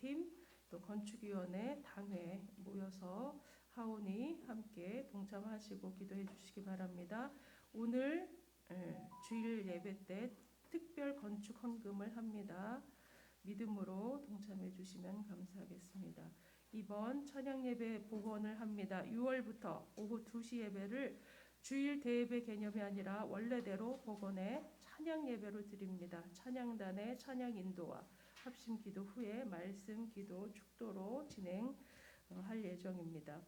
사역팀 또 건축위원회 당회 모여서 하오니 함께 동참하시고 기도해 주시기 바랍니다. 오늘 주일 예배 때 특별 건축 헌금을 합니다. 믿음으로 동참해 주시면 감사하겠습니다. 이번 찬양 예배 복원을 합니다. 6월부터 오후 2시 예배를 주일 대예배 개념이 아니라 원래대로 복원해 찬양 예배로 드립니다. 찬양단의 찬양 인도와 합심 기도 후에 말씀 기도 축도로 진행할 예정입니다.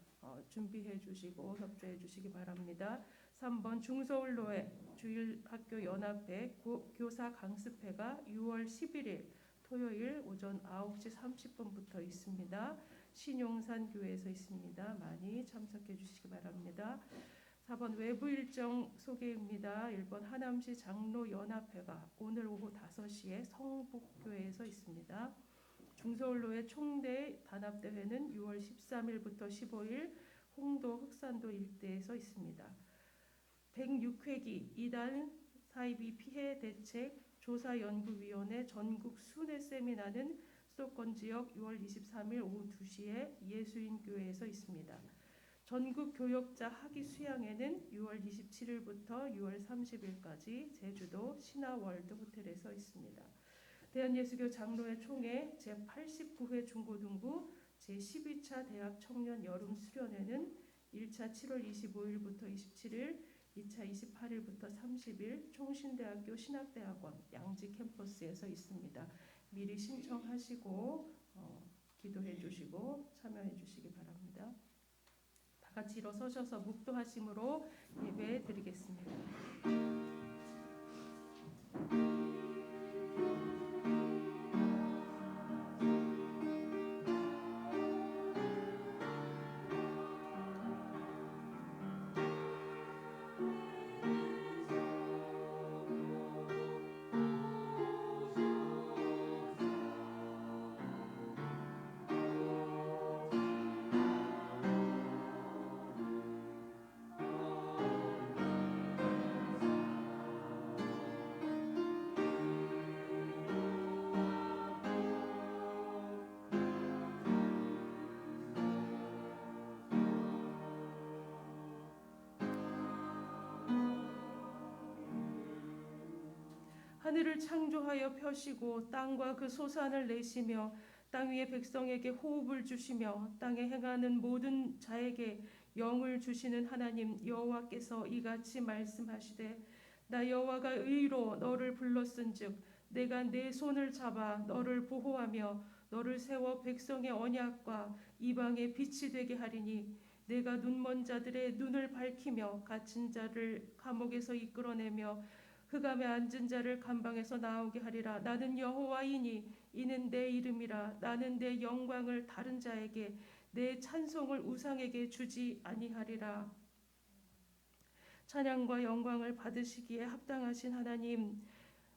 준비해 주시고 협조해 주시기 바랍니다. 3번 중서울로회 주일학교 연합회 교사 강습회가 6월 11일 토요일 오전 9시 30분부터 있습니다. 신용산 교회에서 있습니다. 많이 참석해 주시기 바랍니다. 4번 외부 일정 소개입니다. 1번 하남시 장로연합회가 오늘 오후 5시에 성북교회에서 있습니다. 중서울로회 총대 단합대회는 6월 13일부터 15일 홍도 흑산도 일대에서 있습니다. 106회기 2단 사이비 피해 대책 조사연구위원회 전국 순회 세미나는 수도권 지역 6월 23일 오후 2시에 예수인교회에서 있습니다. 전국 교역자 학위 수양회는 6월 27일부터 6월 30일까지 제주도 신화월드 호텔에서 있습니다. 대한예수교 장로회 총회 제89회 중고등부 제12차 대학 청년 여름 수련회는 1차 7월 25일부터 27일, 2차 28일부터 30일 총신대학교 신학대학원 양지 캠퍼스에서 있습니다. 미리 신청하시고 기도해 주시고 참여해 주시기 바랍니다. 다 같이 일어서셔서 묵도하심으로 예배 드리겠습니다. 하늘을 창조하여 펴시고 땅과 그 소산을 내시며 땅 위의 백성에게 호흡을 주시며 땅에 행하는 모든 자에게 영을 주시는 하나님 여호와께서 이같이 말씀하시되 나 여호와가 의로 너를 불렀은즉 내가 내 손을 잡아 너를 보호하며 너를 세워 백성의 언약과 이방의 빛이 되게 하리니 내가 눈먼 자들의 눈을 밝히며 갇힌 자를 감옥에서 이끌어내며 흑암에 앉은 자를 감방에서 나오게 하리라. 나는 여호와이니 이는 내 이름이라. 나는 내 영광을 다른 자에게 내 찬송을 우상에게 주지 아니하리라. 찬양과 영광을 받으시기에 합당하신 하나님,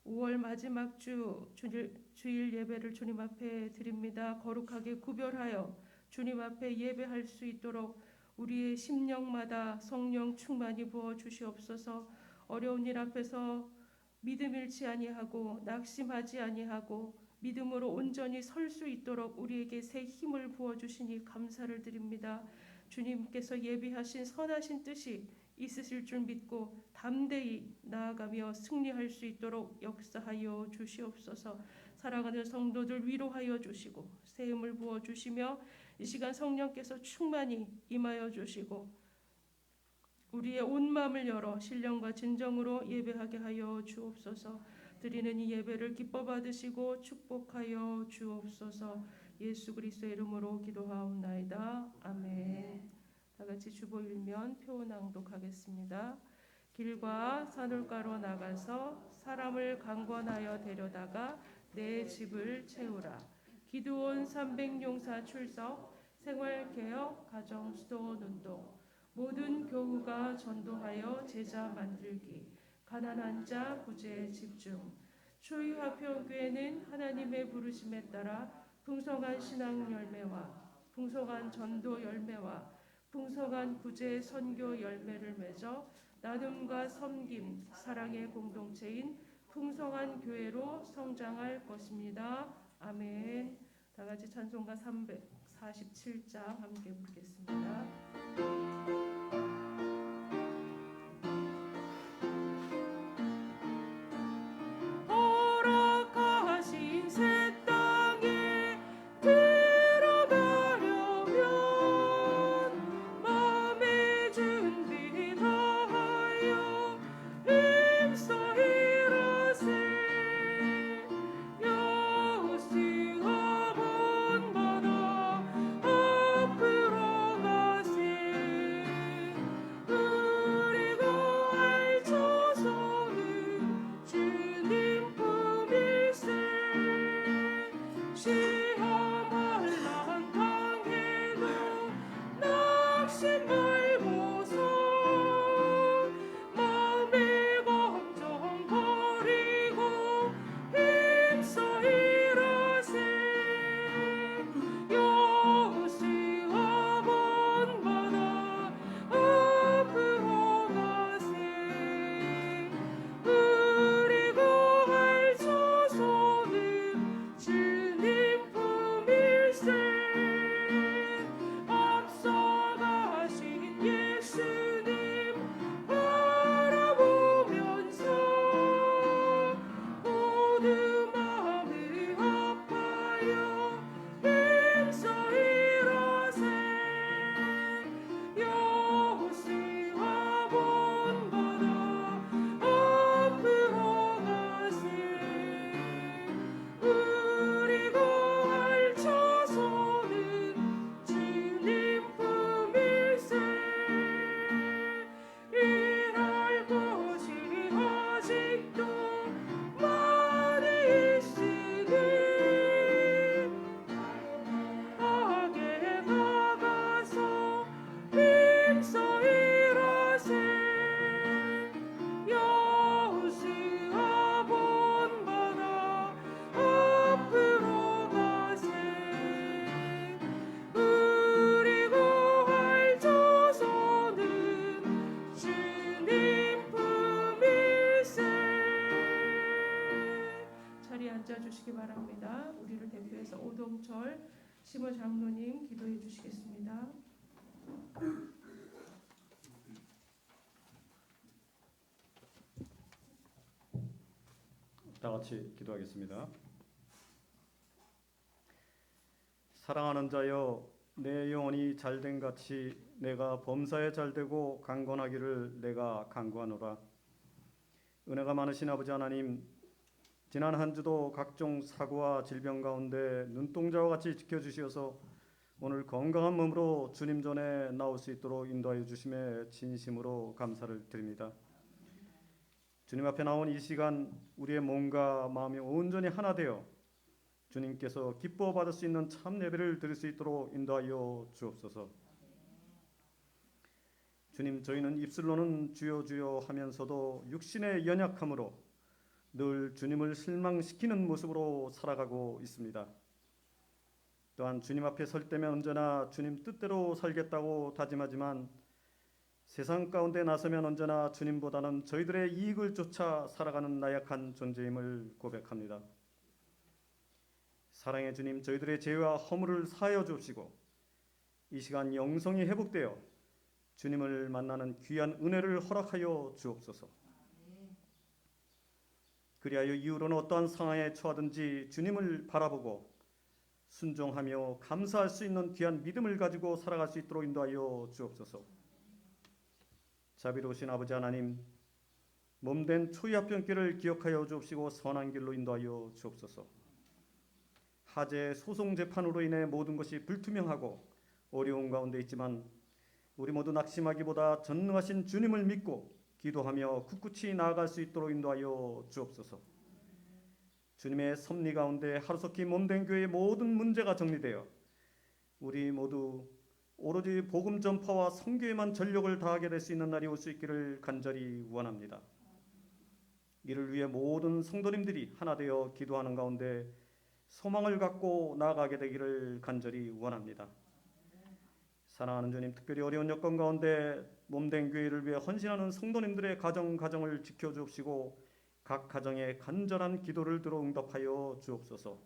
5월 마지막 주일 예배를 주님 앞에 드립니다. 거룩하게 구별하여 주님 앞에 예배할 수 있도록 우리의 심령마다 성령 충만히 부어 주시옵소서. 어려운 일 앞에서 믿음 잃지 아니하고 낙심하지 아니하고 믿음으로 온전히 설 수 있도록 우리에게 새 힘을 부어 주시니 감사를 드립니다. 주님께서 예비하신 선하신 뜻이 있으실 줄 믿고 담대히 나아가며 승리할 수 있도록 역사하여 주시옵소서. 사랑하는 성도들 위로하여 주시고 새 힘을 부어 주시며 이 시간 성령께서 충만히 임하여 주시고 우리의 온 마음을 열어 신령과 진정으로 예배하게 하여 주옵소서. 드리는 이 예배를 기뻐 받으시고 축복하여 주옵소서. 예수 그리스도의 이름으로 기도하옵나이다. 아멘. 다 같이 주보 일면 표어 낭독하겠습니다. 길과 산울가로 나가서 사람을 강권하여 데려다가 내 집을 채우라. 기드온 300용사 출석, 생활개혁, 가정수도 운동, 모든 교우가 전도하여 제자 만들기, 가난한 자 구제에 집중. 초유화표교회는 하나님의 부르심에 따라 풍성한 신앙 열매와 풍성한 전도 열매와 풍성한 구제 선교 열매를 맺어 나눔과 섬김, 사랑의 공동체인 풍성한 교회로 성장할 것입니다. 아멘. 다 같이 같이 찬송가 347장 함께 부르겠습니다. 허락하신 새 땅에 들어가려면 마음의 준비 다하여 힘써 일하세. 여호수아 본받아 앞으로 가세. 그리고 알쳐서는 주님 품일세. 시험할 난 당해도 낙심 말고서 마음의 걱정 버리고 힘써 일하세. 여호수아 본받아 앞으로 가세. 그리고 알쳐서는 주님 품일세. 앞서가신 예수님 바라보면서 모두 마음을 아파요 힘써 일하세. 여호수아 본받아 앞으로 가세. 그리고 알쳐서는 주님 품일세. 일할 것이 아직도 많이 있으니 악에 나가서 힘써 일하세. 여호수아 본받아 앞으로 가세. 그리고 알쳐서는 주님 품일세. 자리에 앉아주시기 바랍니다. 우리를 대표해서 오동철 심호 장로님 기도해 주시겠습니다. 다 같이 기도하겠습니다. 사랑하는 자여, 내 영혼이 잘된 같이 내가 범사에 잘되고 강건하기를 내가 간구하노라. 은혜가 많으신 아버지 하나님, 지난 한 주도 각종 사고와 질병 가운데 눈동자와 같이 지켜주시어서 오늘 건강한 몸으로 주님 전에 나올 수 있도록 인도하여 주심에 진심으로 감사를 드립니다. 주님 앞에 나온 이 시간 우리의 몸과 마음이 온전히 하나 되어 주님께서 기뻐 받을 수 있는 참 예배를 드릴 수 있도록 인도하여 주옵소서. 주님, 저희는 입술로는 주여 주여 하면서도 육신의 연약함으로 늘 주님을 실망시키는 모습으로 살아가고 있습니다. 또한 주님 앞에 설 때면 언제나 주님 뜻대로 살겠다고 다짐하지만 세상 가운데 나서면 언제나 주님보다는 저희들의 이익을 쫓아 살아가는 나약한 존재임을 고백합니다. 사랑의 주님, 저희들의 죄와 허물을 사하여 주옵시고 이 시간 영성이 회복되어 주님을 만나는 귀한 은혜를 허락하여 주옵소서. 그리하여 이후로는 어떠한 상황에 처하든지 주님을 바라보고 순종하며 감사할 수 있는 귀한 믿음을 가지고 살아갈 수 있도록 인도하여 주옵소서. 자비로우신 아버지 하나님, 몸된 초유합병길을 기억하여 주옵시고 선한 길로 인도하여 주옵소서. 하재 소송 재판으로 인해 모든 것이 불투명하고 어려운 가운데 있지만 우리 모두 낙심하기보다 전능하신 주님을 믿고 기도하며 굳굳이 나아갈 수 있도록 인도하여 주옵소서. 주님의 섭리 가운데 하루속히 몸된 교회의 모든 문제가 정리되어 우리 모두 오로지 복음 전파와 선교에만 전력을 다하게 될 수 있는 날이 올 수 있기를 간절히 원합니다. 이를 위해 모든 성도님들이 하나 되어 기도하는 가운데 소망을 갖고 나아가게 되기를 간절히 원합니다. 사랑하는 주님, 특별히 어려운 여건 가운데 몸된 교회를 위해 헌신하는 성도님들의 가정을 지켜주옵시고 각 가정에 간절한 기도를 들어 응답하여 주옵소서.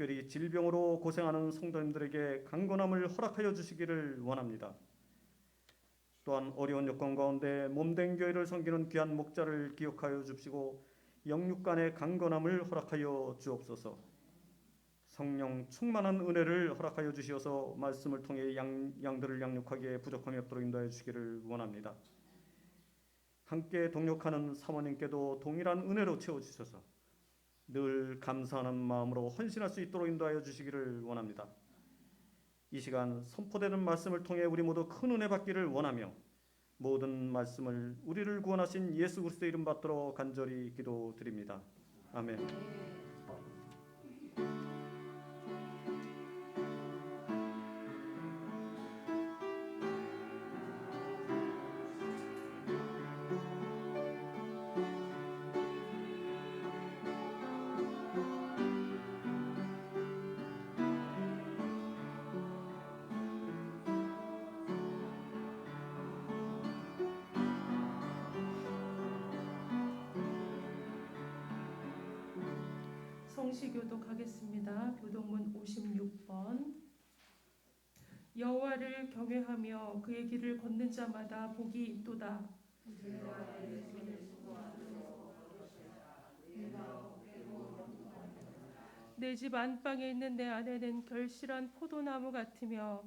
특별히 질병으로 고생하는 성도님들에게 강건함을 허락하여 주시기를 원합니다. 또한 어려운 여건 가운데 몸된 교회를 섬기는 귀한 목자를 기억하여 주시고 영육 간의 강건함을 허락하여 주옵소서. 성령 충만한 은혜를 허락하여 주시어서 말씀을 통해 양들을 양육하기에 부족함이 없도록 인도하여 주시기를 원합니다. 함께 동역하는 사모님께도 동일한 은혜로 채워주셔서 늘 감사하는 마음으로 헌신할 수 있도록 인도하여 주시기를 원합니다. 이 시간 선포되는 말씀을 통해 우리 모두 큰 은혜 받기를 원하며 모든 말씀을 우리를 구원하신 예수 그리스도의 이름 받들어 간절히 기도드립니다. 아멘. 성시교독 하겠습니다. 교독문 56번. 여호와를 경외하며 그의 길을 걷는 자마다 복이 있도다. 내 집 안방에 있는 내 아내는 결실한 포도나무 같으며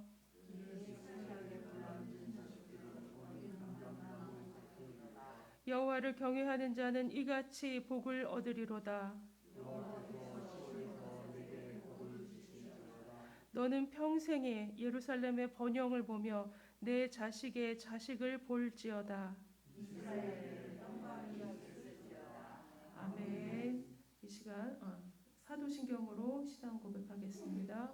여호와를 경외하는 자는 이같이 복을 얻으리로다. 너는 평생에 예루살렘의 번영을 보며 내 자식의 자식을 볼지어다. 아멘. 이 시간 사도신경으로 신앙 고백하겠습니다.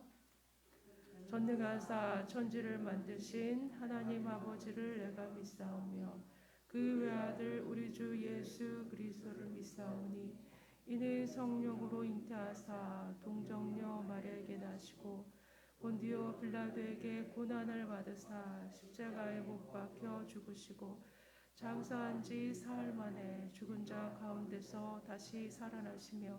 전능하사 천지를 만드신 하나님 아버지를 내가 믿사오며 그 외아들 우리 주 예수 그리스도를 믿사오니 이는 성령으로 잉태하사 동정녀 마리아에게 나시고 본디오 빌라도에게 고난을 받으사 십자가에 못 박혀 죽으시고 장사한 지 사흘 만에 죽은 자 가운데서 다시 살아나시며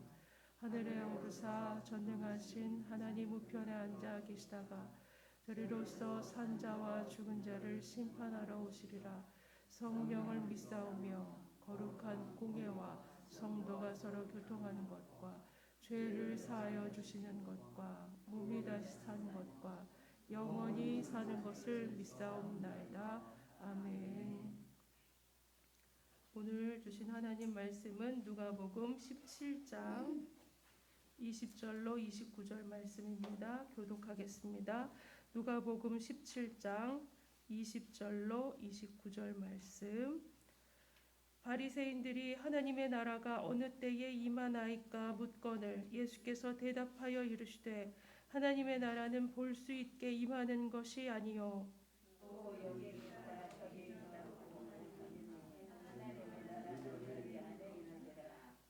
하늘에 오르사 전능하신 하나님 우편에 앉아 계시다가 저리로서 산 자와 죽은 자를 심판하러 오시리라. 성령을 믿사오며 거룩한 공예와 성도가 서로 교통하는 것과 죄를 사하여 주시는 것과 몸이 다시 사는 것과 영원히 사는 것을 믿사옵나이다. 아멘. 오늘 주신 하나님 말씀은 누가복음 17장 20절로 29절 말씀입니다. 교독하겠습니다. 누가복음 17장 20절로 29절 말씀. 바리새인들이 하나님의 나라가 어느 때에 임하나이까 묻거늘 예수께서 대답하여 이르시되 하나님의 나라는 볼 수 있게 임하는 것이 아니요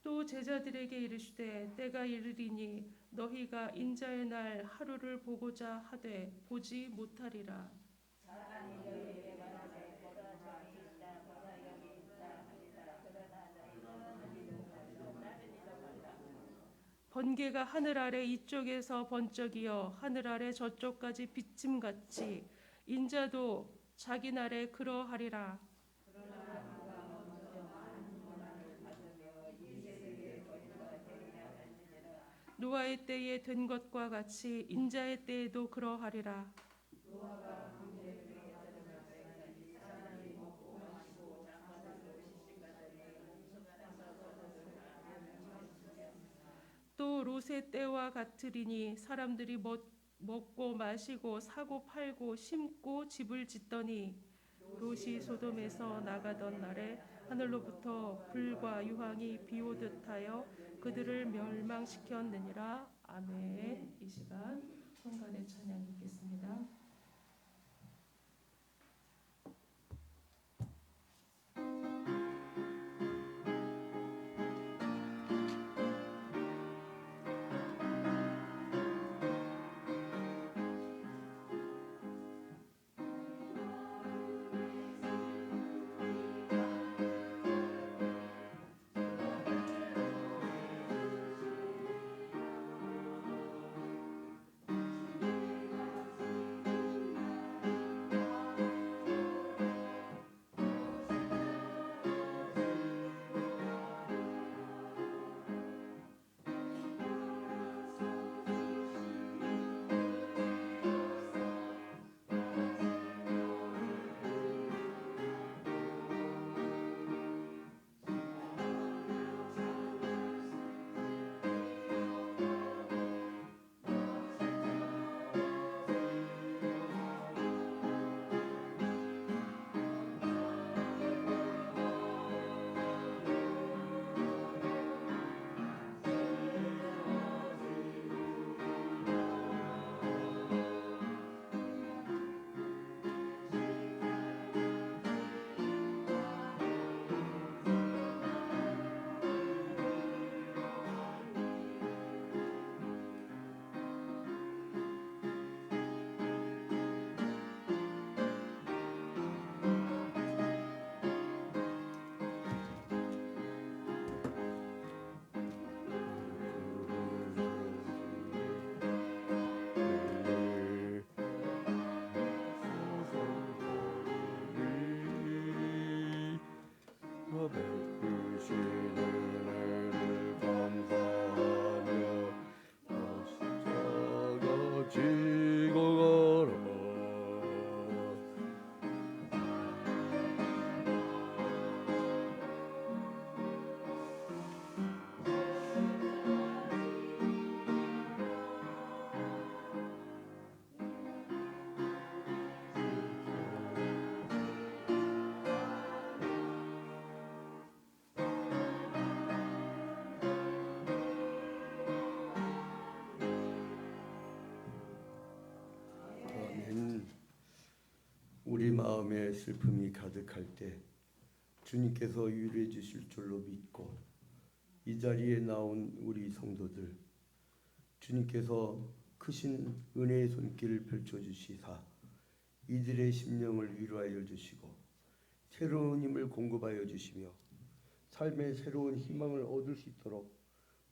또 제자들에게 이르시되 때가 이르리니 너희가 인자의 날 하루를 보고자 하되 보지 못하리라. 번개가 하늘 아래 이쪽에서 번쩍이어 하늘 아래 저쪽까지 비침같이 인자도 자기 날에 그러하리라. 노아의 때에 된 것과 같이 인자의 때에도 그러하리라. 또 롯의 때와 같으리니 사람들이 먹고 마시고 사고 팔고 심고 집을 짓더니 롯이 소돔에서 나가던 날에 하늘로부터 불과 유황이 비오듯 하여 그들을 멸망시켰느니라. 아멘. 이 시간 성간의 찬양 듣겠습니다. 마음에 슬픔이 가득할 때 주님께서 위로해 주실 줄로 믿고 이 자리에 나온 우리 성도들, 주님께서 크신 은혜의 손길을 펼쳐주시사 이들의 심령을 위로하여 주시고 새로운 힘을 공급하여 주시며 삶의 새로운 희망을 얻을 수 있도록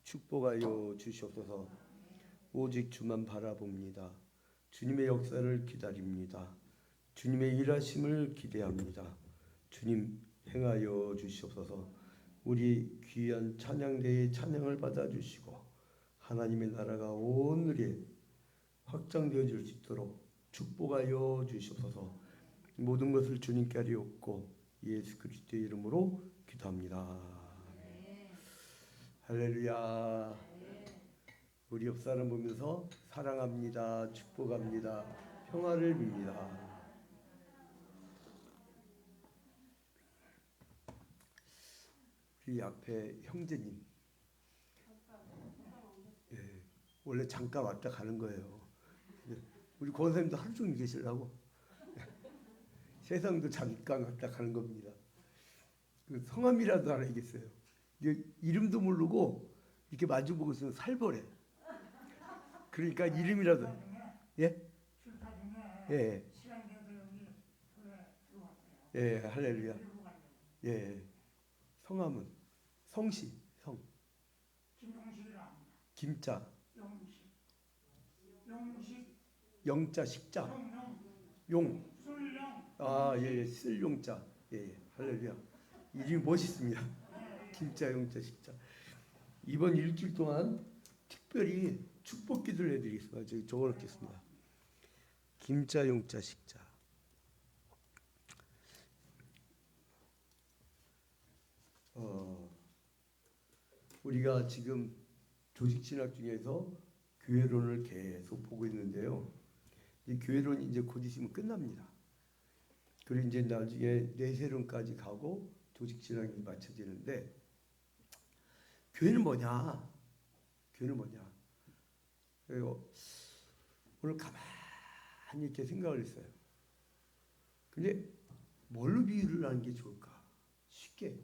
축복하여 주시옵소서. 오직 주만 바라봅니다. 주님의 역사를 기다립니다. 주님의 일하심을 기대합니다. 주님 행하여 주시옵소서. 우리 귀한 찬양대의 찬양을 받아주시고 하나님의 나라가 오늘에 확장되어질 수 있도록 축복하여 주시옵소서. 모든 것을 주님께 하리옵고 예수 그리스도의 이름으로 기도합니다. 할렐루야. 우리 옆 사람 보면서 사랑합니다, 축복합니다, 평화를 빕니다. 우리 앞에 형제님, 예, 원래 잠깐 왔다 가는 거예요. 우리 권사님도 하루 종일 계시려고 세상도 잠깐 왔다 가는 겁니다. 그 성함이라도 알아야겠어요. 이름도 모르고 이렇게 마주보고 있으면 살벌해. 그러니까 이름이라도. 예? 예. 예, 할렐루야. 예. 성함은 성씨, 성. 김자. 영자, 식자. 용. 아, 예, 쓸용자. 예, 할렐루야. 이름이 멋있습니다. 김자, 용자, 식자. 이번 일주일 동안 특별히 축복 기도를 해드리겠습니다. 저기 적어놓겠습니다. 김자, 용자, 식자. 우리가 지금 조직 진학 중에서 교회론을 계속 보고 있는데요. 이 교회론이 이제 곧 있으면 끝납니다. 그리고 이제 나중에 내세론까지 가고 조직 진학이 마쳐지는데, 교회는 뭐냐? 교회는 뭐냐? 그리고 오늘 가만히 이렇게 생각을 했어요. 근데 뭘로 비유를 하는 게 좋을까? 쉽게.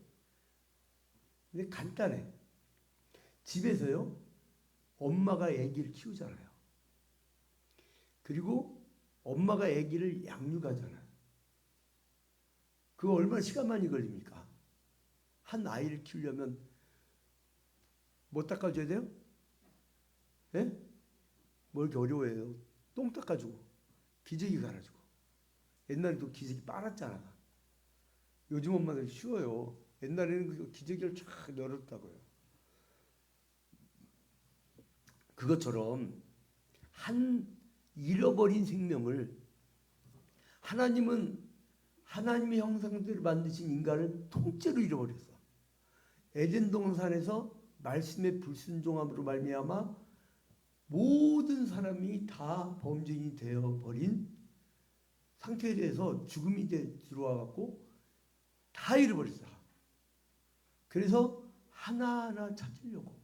근데 간단해. 집에서요, 엄마가 아기를 키우잖아요. 그리고 엄마가 아기를 양육하잖아요. 그거 얼마나 시간 많이 걸립니까? 한 아이를 키우려면 뭐 닦아줘야 돼요? 예? 뭐 이렇게 어려워해요? 똥 닦아주고 기저귀 갈아주고. 옛날에도 기저귀 빨았잖아. 요즘 엄마들 쉬워요. 옛날에는 그 기저귀를 쫙 열었다고요. 그것처럼 한 잃어버린 생명을, 하나님은 하나님의 형상대로 만드신 인간을 통째로 잃어버렸어. 에덴 동산에서 말씀의 불순종함으로 말미암아 모든 사람이 다 범죄인이 되어버린 상태에 대해서 죽음이 들어와 갖고 다 잃어버렸어. 그래서 하나하나 찾으려고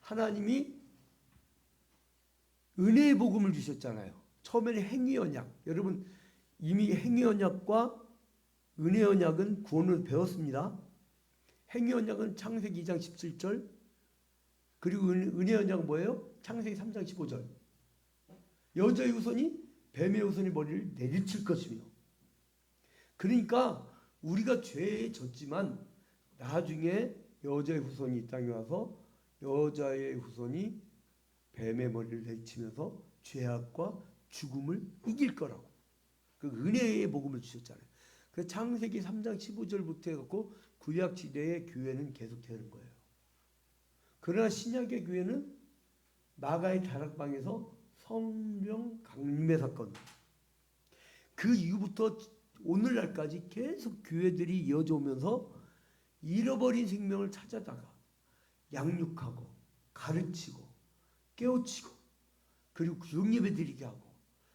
하나님이 은혜의 복음을 주셨잖아요. 처음에는 행위 언약. 여러분 이미 행위 언약과 은혜 언약은 구원을 배웠습니다. 행위 언약은 창세기 2장 17절, 그리고 은혜 언약은 뭐예요? 창세기 3장 15절. 여자의 후손이 뱀의 후손의 머리를 내리칠 것이며. 그러니까 우리가 죄에 졌지만 나중에 여자의 후손이 이 땅에 와서 여자의 후손이 뱀의 머리를 내리치면서 죄악과 죽음을 이길 거라고. 그 은혜의 복음을 주셨잖아요. 그 창세기 3장 15절부터 해갖고 구약 시대의 교회는 계속 되는 거예요. 그러나 신약의 교회는 마가의 다락방에서 성령 강림의 사건, 그 이후부터 오늘날까지 계속 교회들이 이어져 오면서 잃어버린 생명을 찾아다가 양육하고 가르치고 깨우치고, 그리고 구역예배 드리게 하고,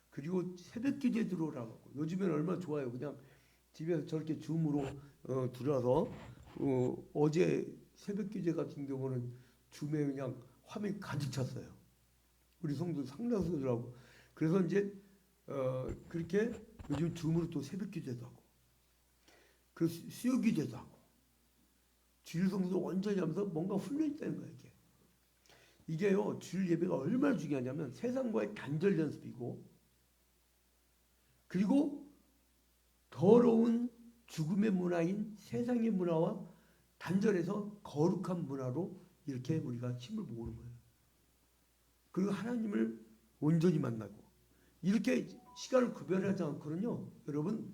그리고 새벽 기도에 들어오라고 하고. 요즘에는 얼마나 좋아요. 그냥 집에서 저렇게 줌으로 들어와서 어제 새벽 기도 같은 경우는 줌에 그냥 화면이 가득 찼어요. 우리 성도 상당수들하고. 그래서 이제 그렇게 요즘 줌으로 또 새벽기도도 하고 그 수요기도도 하고 주일 성도 온전히 하면서 뭔가 훈련이 있다는 거예요. 이게요 주일 예배가 얼마나 중요하냐면 세상과의 단절 연습이고 그리고 더러운 죽음의 문화인 세상의 문화와 단절해서 거룩한 문화로 이렇게 우리가 힘을 모으는 거예요. 그리고 하나님을 온전히 만나고 이렇게 시간을 구별하지 않고는요. 여러분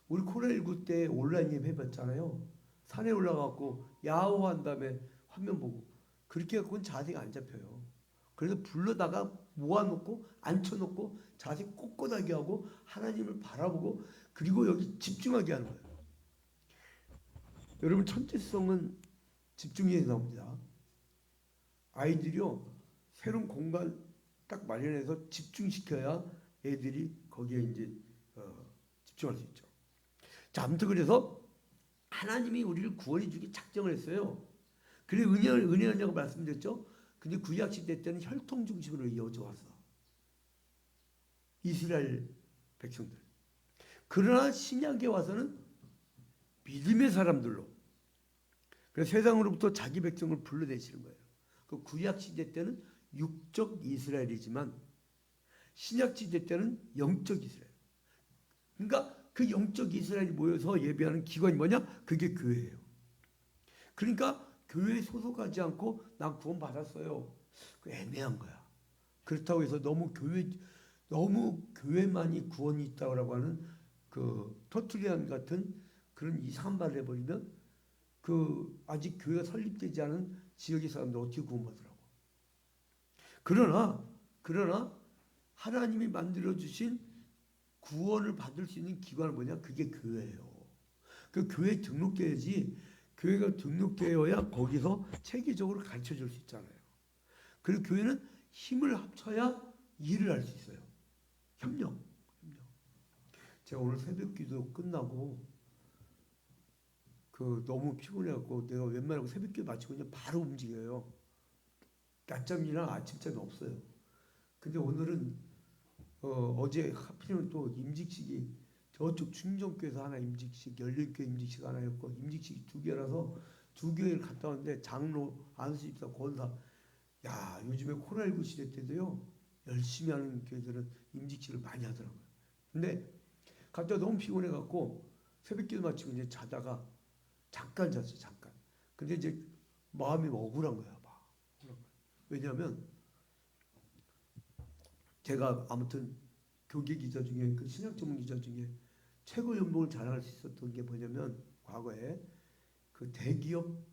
우리 코로나19 때 온라인 예배 해봤잖아요. 산에 올라가고 야호한 다음에 화면 보고 그렇게 갖고는 자세가 안 잡혀요. 그래서 불러다가 모아놓고 앉혀놓고 자세 꼿꼿하게 하고 하나님을 바라보고 그리고 여기 집중하게 하는 거예요. 여러분 천재성은 집중력에서 나옵니다. 아이들이요 새로운 공간 딱 마련해서 집중시켜야 애들이 거기에 이제 집중할 수 있죠. 자, 아무튼 그래서 하나님이 우리를 구원해 주기 작정을 했어요. 그래 은혜라고 말씀드렸죠. 근데 구약 시대 때는 혈통 중심으로 이어져 왔어. 이스라엘 백성들. 그러나 신약에 와서는 믿음의 사람들로. 그래서 세상으로부터 자기 백성을 불러내시는 거예요. 그 구약 시대 때는 육적 이스라엘이지만 신약 시대 때는 영적 이스라엘. 그러니까 그 영적 이스라엘이 모여서 예배하는 기관이 뭐냐? 그게 교회예요. 그러니까 교회에 소속하지 않고 난 구원 받았어요. 그 애매한 거야. 그렇다고 해서 너무 교회만이 구원이 있다고 하는 그 터툴리안 같은 그런 이상한 말을 해버리면 그 아직 교회가 설립되지 않은 지역의 사람들 어떻게 구원받으라고. 그러나 하나님이 만들어 주신 구원을 받을 수 있는 기관은 뭐냐? 그게 교회예요. 그 교회에 등록돼야지. 교회가 등록되어야 거기서 체계적으로 가르쳐 줄 수 있잖아요. 그리고 교회는 힘을 합쳐야 일을 할 수 있어요. 협력. 제가 오늘 새벽기도 끝나고 너무 피곤해갖고 내가 웬만하고 새벽기도 마치고 그냥 바로 움직여요. 낮잠이나 아침잠이 없어요. 근데 오늘은 어제 하필이면 또 임직식이 저쪽 충정교회에서 하나 임직식, 열린교회 임직식 하나였고 임직식이 2개라서 2교회를 갔다 왔는데 장로, 안수집사, 권사 야 요즘에 코로나19 시대 때도요 열심히 하는 교회들은 임직식을 많이 하더라고요. 근데 갑자기 너무 피곤해갖고 새벽기도 마치고 이제 자다가 잠깐 잤어요. 잠깐. 근데 이제 마음이 억울한 거야. 왜냐하면 제가 아무튼 교계 기자 중에 그 신약 전문 기자 중에 최고 연봉을 자랑할 수 있었던 게 뭐냐면 과거에 그 대기업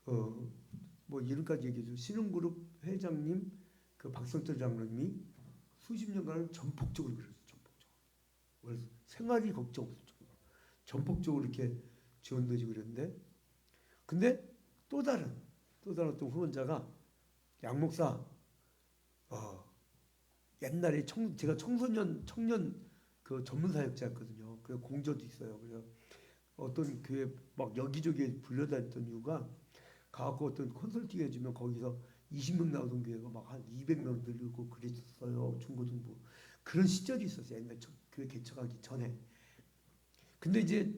뭐 이름까지 얘기해줘 신흥그룹 회장님 그 박성철 장로님이 수십 년간 전폭적으로 그랬어요. 그래서 생활이 걱정 없을 정도로 전폭적으로 이렇게 지원되지 그랬는데 근데 또 다른 어떤 후원자가 양 목사 옛날에 제가 청년 그 전문 사역자였거든요. 그래서 공저도 있어요. 그래서 어떤 교회 막 여기저기 불려다녔던 이유가 가갖고 어떤 컨설팅 해주면 거기서 20명 나오던 교회가 막 한 200명 늘리고 그랬었어요. 중고등부 그런 시절이 있었어요. 옛날 교회 개척하기 전에. 근데 이제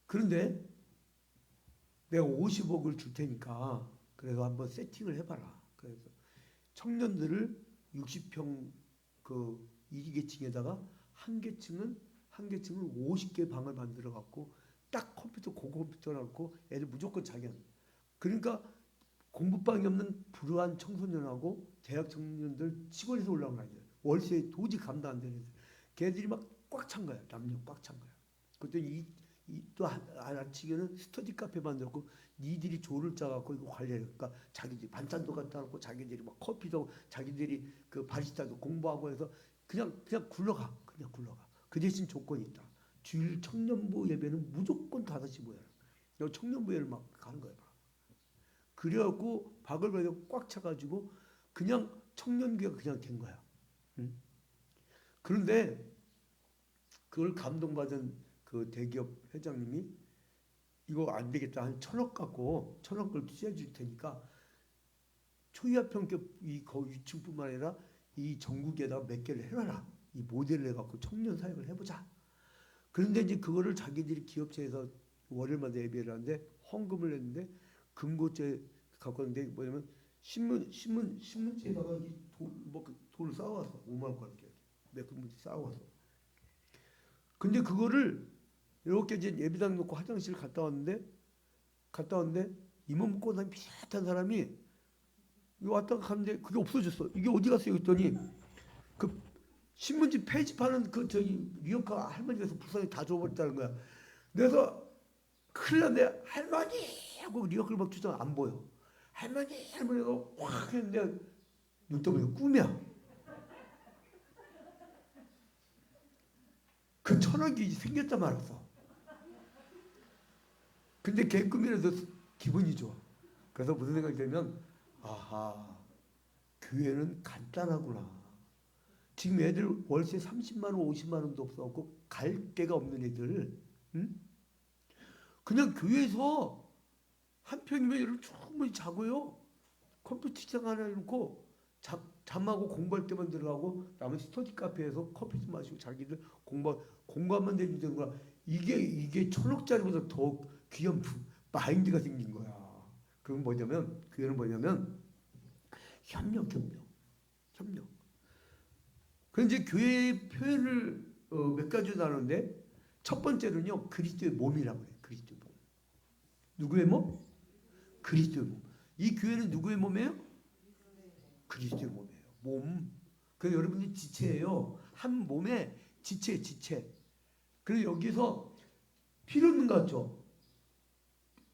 그런데 내가 50억을 줄 테니까 그래서 한번 세팅을 해봐라. 그래서 청년들을 60평 그 2계층에다가 한 계층은 50개 방을 만들어 갖고 딱 고컴퓨터 놔놓고 애들 무조건 자기는. 그러니까 공부방이 없는 불우한 청소년하고 대학 청년들 시골에서 올라온 아이들 월세에 도저히 감당 안 되는 애들 걔들이 막 꽉 찬 거야. 남녀 꽉 찬 거야. 그때 또 아치기는 스터디 카페 만들고 니들이 조를 짜갖고 이거 관리해. 그러니까 자기들이 반찬도 갖다 놓고 자기들이 막 커피도 자기들이 그 바리스타도 공부하고 해서 그냥 굴러가. 그 대신 조건이 있다. 주일 청년부 예배는 무조건 5시 모여라. 여기 청년부 예배를 막 가는 거야. 그래갖고 바글바글 꽉 차가지고 그냥 청년교회가 그냥 된 거야. 응? 그런데 그걸 감동받은 그 대기업 회장님이 이거 안 되겠다. 한 1,000억 갖고 1,000억을 투자해 줄 테니까 초유아평급 이 유층뿐만 아니라 이 전국에다가 몇 개를 해놔라. 이 모델을 해갖고 청년 사역을 해보자. 그런데 이제 그거를 자기들이 기업체에서 월요일마다 예배를 하는데 헌금을 냈는데 금고째 갖고 왔는데 뭐냐면 신문지에다가 돌을 쌓아왔어. 5만 원짜리 몇 군데 쌓아왔어. 근데 그거를 이렇게 이제 예배당 놓고 화장실 갔다 왔는데 이몸 입고 난 비슷한 사람이 왔다가 가는데 그게 없어졌어. 이게 어디 갔어요? 했더니 그 신문지 폐지파는 그 저기 리어카 할머니께서 불쌍히 다 줘버렸다는 거야. 그래서 큰일 났네. 할머니 하고 리어카를 막 주잖아. 안 보여. 할머니가 확 했는데 눈덩이가 꿈이야. 그 1,000원이 생겼다 말았어. 근데 걔 꿈이라도 기분이 좋아. 그래서 무슨 생각이 들면 아하, 교회는 간단하구나. 지금 애들 월세 30만 원, 50만 원도 없어갖고 갈 데가 없는 애들, 응? 그냥 교회에서 한 평이면 여러분 충분히 자고요. 컴퓨터장 하나 놓고 잠하고 공부할 때만 들어가고 나머지 스터디 카페에서 커피 좀 마시고 자기들 공부하면 되는 거야. 이게 1,000원짜리보다 더 귀한 마인드가 생긴 거야. 그건 뭐냐면 교회는 뭐냐면 협력. 그런데 이제 교회의 표현을 몇 가지 나누는데 첫 번째는요 그리스도의 몸이라고 그래요. 그리스도의 몸. 누구의 몸? 그리스도의 몸. 이 교회는 누구의 몸이에요? 그리스도의 몸이에요. 몸. 그래서 여러분이 지체예요. 한 몸의 지체. 그래서 여기서 필요 없는 것 같죠?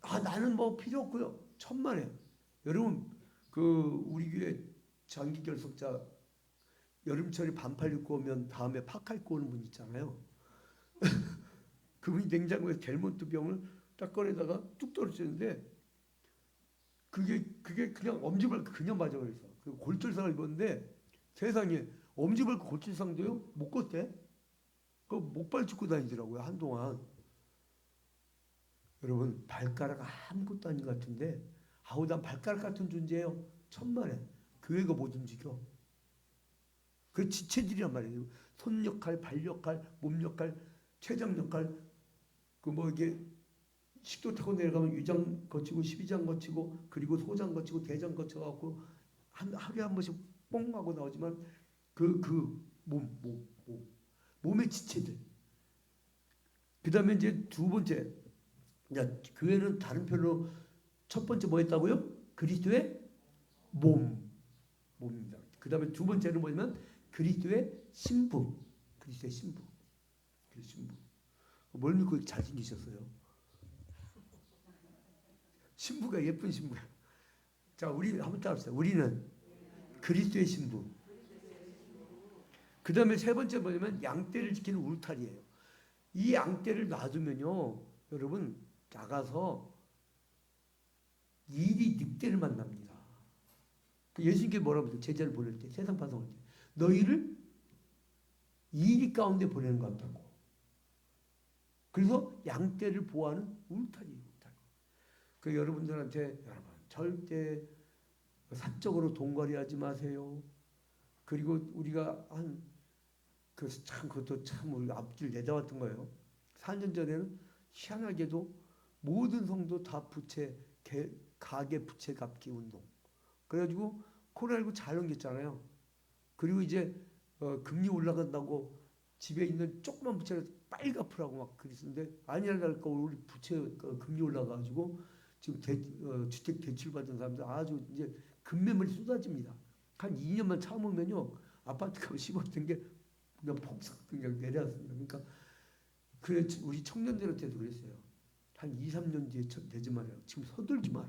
아 나는 뭐 필요 없고요. 천만에. 여러분 그 우리 교회 장기 결석자 여름철에 반팔 입고 오면 다음에 파카 입고 오는 분 있잖아요. 그분이 냉장고에 델몬트 병을 딱 꺼내다가 뚝 떨어지는데 그게 그냥 엄지발가락 그냥 맞아버렸어. 그 골절상을 입었는데 세상에 엄지발가락 골절상도요 못 걷대. 그 목발 짚고 다니더라고요 한동안. 여러분 발가락 아무것도 아닌 것 같은데 아우 난 발가락 같은 존재예요. 천만에. 교회가 못 움직여. 그 지체들이란 말이에요. 손 역할, 발 역할, 몸 역할, 췌장 역할. 그 뭐 이게 식도 타고 내려가면 위장 거치고 12장 거치고 그리고 소장 거치고 대장 거쳐갖고 하루에 한 번씩 뽕 하고 나오지만 몸의 지체들. 그 다음에 이제 두 번째. 교회는 다른 표현으로 첫 번째 뭐 했다고요? 그리스도의 몸입니다. 그 다음에 두 번째는 뭐냐면 그리스도의 신부. 그리스도의 신부. 뭘 믿고 잘생기셨어요? 신부가 예쁜 신부야. 자, 우리 한번 따라합시다. 우리는 그리스도의 신부. 그 다음에 세 번째 뭐냐면 양떼를 지키는 울타리예요. 이 양떼를 놔두면요, 여러분 나가서 일이 늑대를 만납니다. 예수님께 뭐라고 했어요? 제자를 보낼 때, 세상 파송할 때, 너희를 이리 가운데 보내는 것 같다고. 그래서 양떼를 보호하는 울타리. 그 여러분들한테 여러분 절대 사적으로 돈벌이하지 마세요. 그리고 우리가 그것도 참 우리 앞길 내다왔던 거예요. 4년 전에는 희한하게도 모든 성도 다 가계 부채 갚기 운동. 그래가지고 코로나19 잘 넘겼잖아요. 그리고 이제 금리 올라간다고 집에 있는 조그만 부채를 빨리 갚으라고 막 그랬는데 아니랄까 우리 부채 금리 올라가가지고 지금 주택 대출 받은 사람들 아주 이제 급매물이 쏟아집니다. 한 2년만 참으면요 아파트가 10억 된 게 그냥 폭삭 그냥 내려왔습니다. 그러니까 그래 우리 청년들한테도 그랬어요. 한 2, 3년 뒤에 되지 말아요. 지금 서둘지 마라.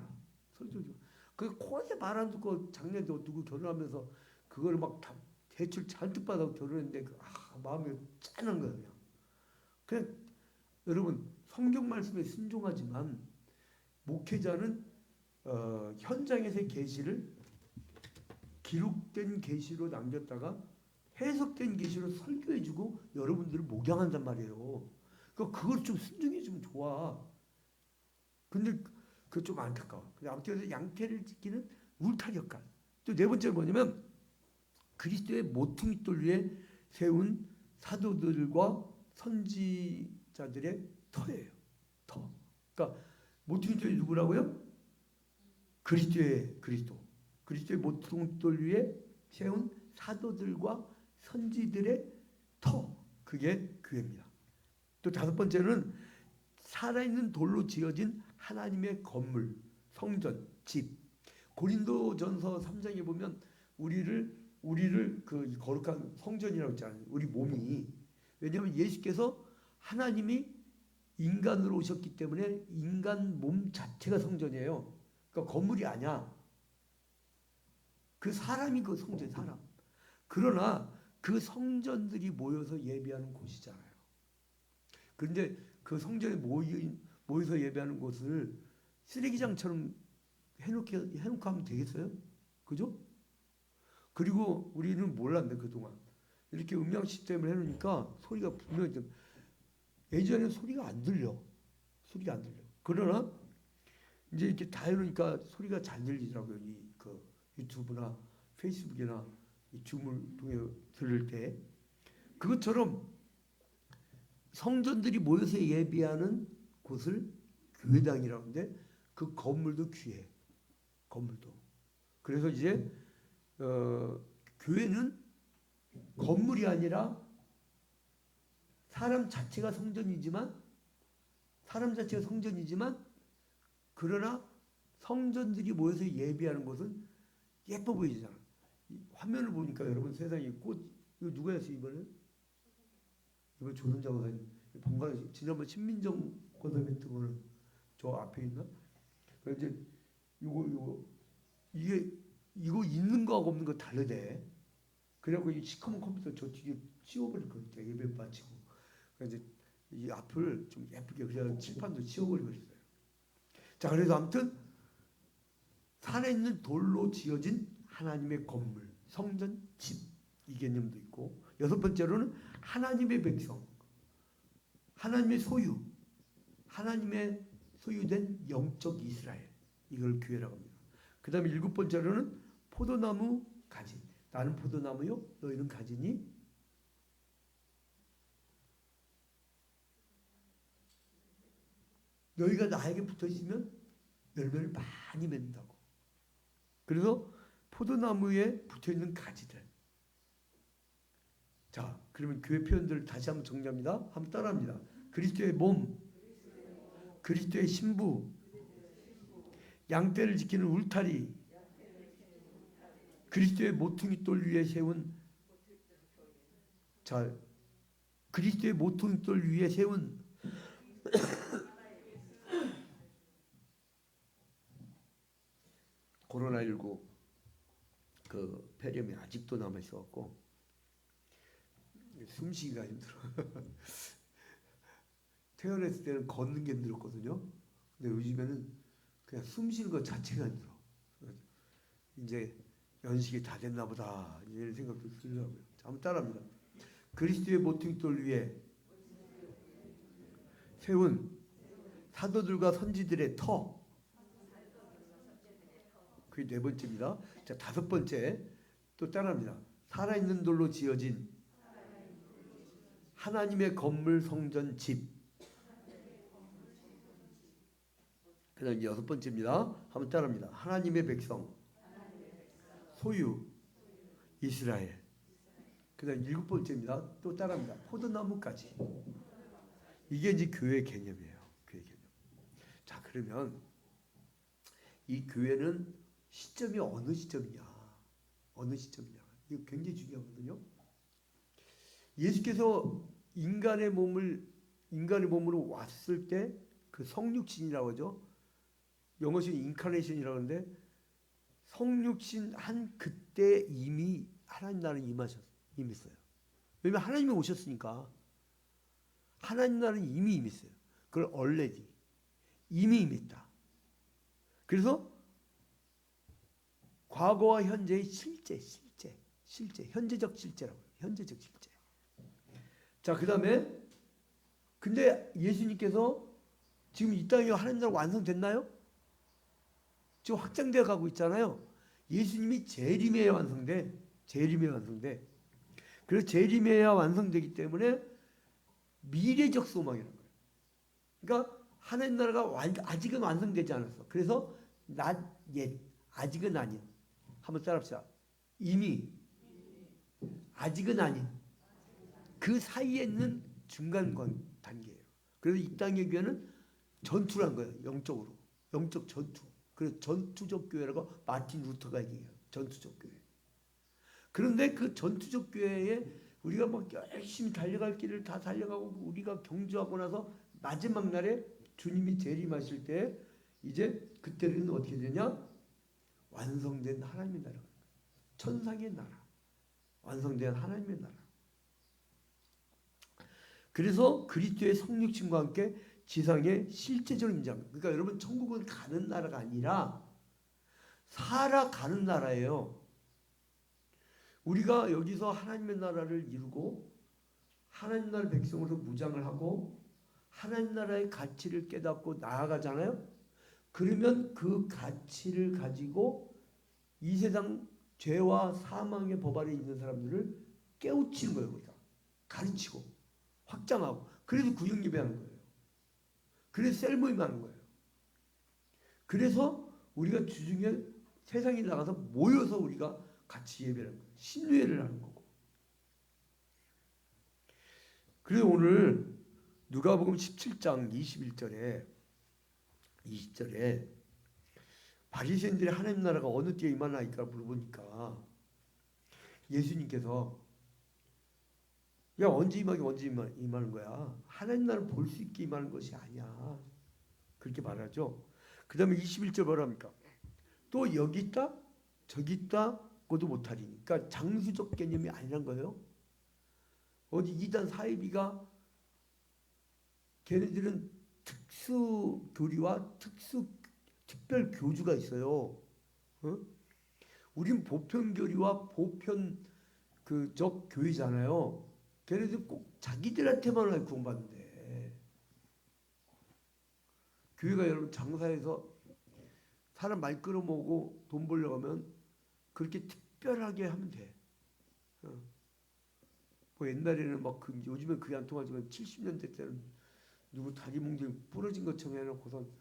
그 코에 말 안 듣고 작년에 누구 결혼하면서 그거를 막 다 대출 잔뜩 받아서 결혼했는데 마음이 짠한 거예요. 그냥 여러분 성경 말씀에 순종하지만 목회자는 현장에서의 계시를 기록된 계시로 남겼다가 해석된 계시로 설교해주고 여러분들을 목양한단 말이에요. 그걸 좀 순종해주면 좋아. 근데 그거 좀 안타까워. 아무튼 양태를 지키는 울타리 역할. 또 네 번째는 뭐냐면 그리스도의 모퉁이돌 위에 세운 사도들과 선지자들의 터예요. 터. 그러니까 모퉁이돌이 누구라고요? 그리스도의 모퉁이돌 위에 세운 사도들과 선지들의 터. 그게 교회입니다. 또 다섯 번째는 살아있는 돌로 지어진 하나님의 건물, 성전, 집. 고린도전서 3장에 보면 우리를 그 거룩한 성전이라고 했잖아요. 우리 몸이. 왜냐하면 예수께서 하나님이 인간으로 오셨기 때문에 인간 몸 자체가 성전이에요. 그러니까 건물이 아니야. 그 사람이 그 성전, 사람. 그러나 그 성전들이 모여서 예배하는 곳이잖아요. 그런데 그 성전에 모여서 예배하는 곳을 쓰레기장처럼 해놓고 하면 되겠어요? 그죠? 그리고 우리는 몰랐네, 그동안. 이렇게 음향 시스템을 해놓으니까 소리가 분명히 예전에는 소리가 안 들려. 그러나 이제 이렇게 다 해놓으니까 소리가 잘 들리더라고요. 그 유튜브나 페이스북이나 이 줌을 통해 들을 때. 그것처럼 성전들이 모여서 예배하는 곳을 교회당이라고 하는데 그 건물도 귀해. 건물도. 그래서 이제 교회는 건물이 아니라 사람 자체가 성전이지만 그러나 성전들이 모여서 예배하는 곳은 예뻐 보이잖아. 화면을 보니까 여러분 세상에 꽃 이거 누가 했어 이번에? 이번 조선자가 번갈아 지난번 신민정 권사님 거는 저 앞에 있나? 그래서 이제 이거 있는 거하고 없는 거 다르대. 그래갖고 이 시커먼 컴퓨터 저 뒤에 치워버릴 거예요. 예배 마치고. 그래서 이제 이 앞을 좀 예쁘게 그냥 칠판도 치워버리고 있어요. 자, 그래서 아무튼 살아있는 돌로 지어진 하나님의 건물, 성전, 집 이 개념도 있고 여섯 번째로는 하나님의 백성, 하나님의 소유, 하나님의 소유된 영적 이스라엘 이걸 교회라고 합니다. 그 다음에 일곱 번째로는 포도나무 가지. 나는 포도나무요 너희는 가지니 너희가 나에게 붙어있으면 열매를 많이 맺는다고. 그래서 포도나무에 붙어있는 가지들. 자, 그러면 교회 표현들을 다시 한번 정리합니다. 한번 따라합니다. 그리스도의 몸, 그리스도의 신부, 양떼를 지키는 울타리, 그리스도의 모퉁이돌 위에 세운 그리스도의 모퉁이돌 위에 세운 코로나19 그 폐렴이 아직도 남아 있어갖고 숨쉬기가 힘들어. 태어났을 때는 걷는 게 힘들었거든요. 근데 요즘에는 그냥 숨쉬는 것 자체가 힘들어. 이제 연식이 다 됐나 보다 이런 생각도 들더라고요. 한번 따라합니다. 그리스도의 모퉁이돌 위에 세운 사도들과 선지들의 터. 그게 네 번째입니다. 자, 다섯 번째 또 따라합니다. 살아있는 돌로 지어진 하나님의 건물, 성전, 집. 그 다음 여섯 번째입니다. 한번 따라합니다. 하나님의 백성, 소유, 이스라엘. 그 다음 일곱 번째입니다. 또 따라합니다. 포도나무까지. 이게 이제 교회 개념이에요. 교회 개념. 자, 그러면 이 교회는 시점이 어느 시점이냐? 어느 시점이냐? 이거 굉장히 중요하거든요. 예수께서 인간의 몸으로 왔을 때 그 성육신이라고 하죠. 영어식 인카네이션이라고 하는데 성육신 한 그때 이미 하나님 나라는 임했어요. 왜냐하면 하나님이 오셨으니까. 하나님 나라는 이미 임했어요. 그걸 already 이미 임했다. 그래서 과거와 현재의 실제, 현재적 실제라고 해요. 현재적 실제. 자, 그 다음에 근데 예수님께서 지금 이 땅에 하나님 나라 완성됐나요? 지금 확장되어 가고 있잖아요. 예수님이 재림에 완성돼. 재림에 완성돼. 그래서 재림에야 완성되기 때문에 미래적 소망이라는 거예요. 그러니까 하나님 나라가 아직은 완성되지 않았어. 그래서 not yet, 아직은 아닌. 한번 따라합시다. 이미, 아직은 아닌. 그 사이에 있는 중간 단계예요. 그래서 이 땅의 교회는 전투란 거예요. 영적으로. 영적 전투. 그래서 전투적 교회라고 마틴 루터가 얘기해요. 전투적 교회. 그런데 그 전투적 교회에 우리가 막 열심히 달려갈 길을 다 달려가고 우리가 경주하고 나서 마지막 날에 주님이 재림하실 때 이제 그때는 어떻게 되냐? 완성된 하나님의 나라. 천상의 나라. 완성된 하나님의 나라. 그래서 그리스도의 성육신과 함께 지상의 실제적 임장. 그러니까 여러분 천국은 가는 나라가 아니라 살아가는 나라예요. 우리가 여기서 하나님의 나라를 이루고 하나님 나라 백성으로 무장을 하고 하나님 나라의 가치를 깨닫고 나아가잖아요. 그러면 그 가치를 가지고 이 세상 죄와 사망의 법 아래 있는 사람들을 깨우치는 거예요. 우리가 가르치고 확장하고. 그래서 구역 예배하는 거예요. 그래서 셀모임하는 거예요. 그래서 우리가 주중에 세상에 나가서 모여서 우리가 같이 예배를 하는 거예요. 신뢰를 하는 거고. 그래서 오늘 누가복음 17장 21절에 20절에 바리새인들이 하나님 나라가 어느 때에 임하나이까 물어보니까 예수님께서 야 언제 임하는 거야? 하나님 나라를 볼 수 있게 임하는 것이 아니야. 그렇게 말하죠. 그 다음에 21절 뭐라 합니까? 또 여기 있다 저기 있다 고도 못하리니. 그러니까 장수적 개념이 아니란 거예요. 어디 이단 사이비가 걔네들은 특수 교리와 특별 교주가 있어요. 어? 우린 보편 교리와 보편 그적 교회잖아요. 걔네들 꼭 자기들한테만 구원받는데. 교회가 여러분 장사해서 사람 많이 끌어모으고 돈 벌려고 하면 그렇게 특별하게 하면 돼. 뭐 옛날에는 막 요즘엔 그게 안 통하지만 70년대 때는 누구 다리 뭉텅이 부러진 것처럼 해놓고선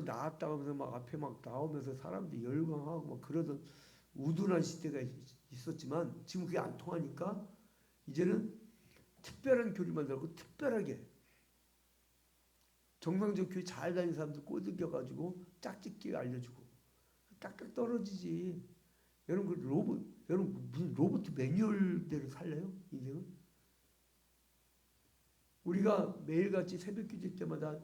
나왔다 하면서 막 앞에 막 나오면서 사람들이 열광하고 막 그러던 우둔한 시대가 있었지만 지금 그게 안 통하니까 이제는 특별한 교리만 들고 특별하게 정상적 교회 잘 다니는 사람들 꼬드겨가지고 짝짓기 알려주고 딱딱 떨어지지. 여러분 여러분 무슨 로봇 매뉴얼대로 살래요? 인생은? 우리가 매일같이 새벽 기도 때마다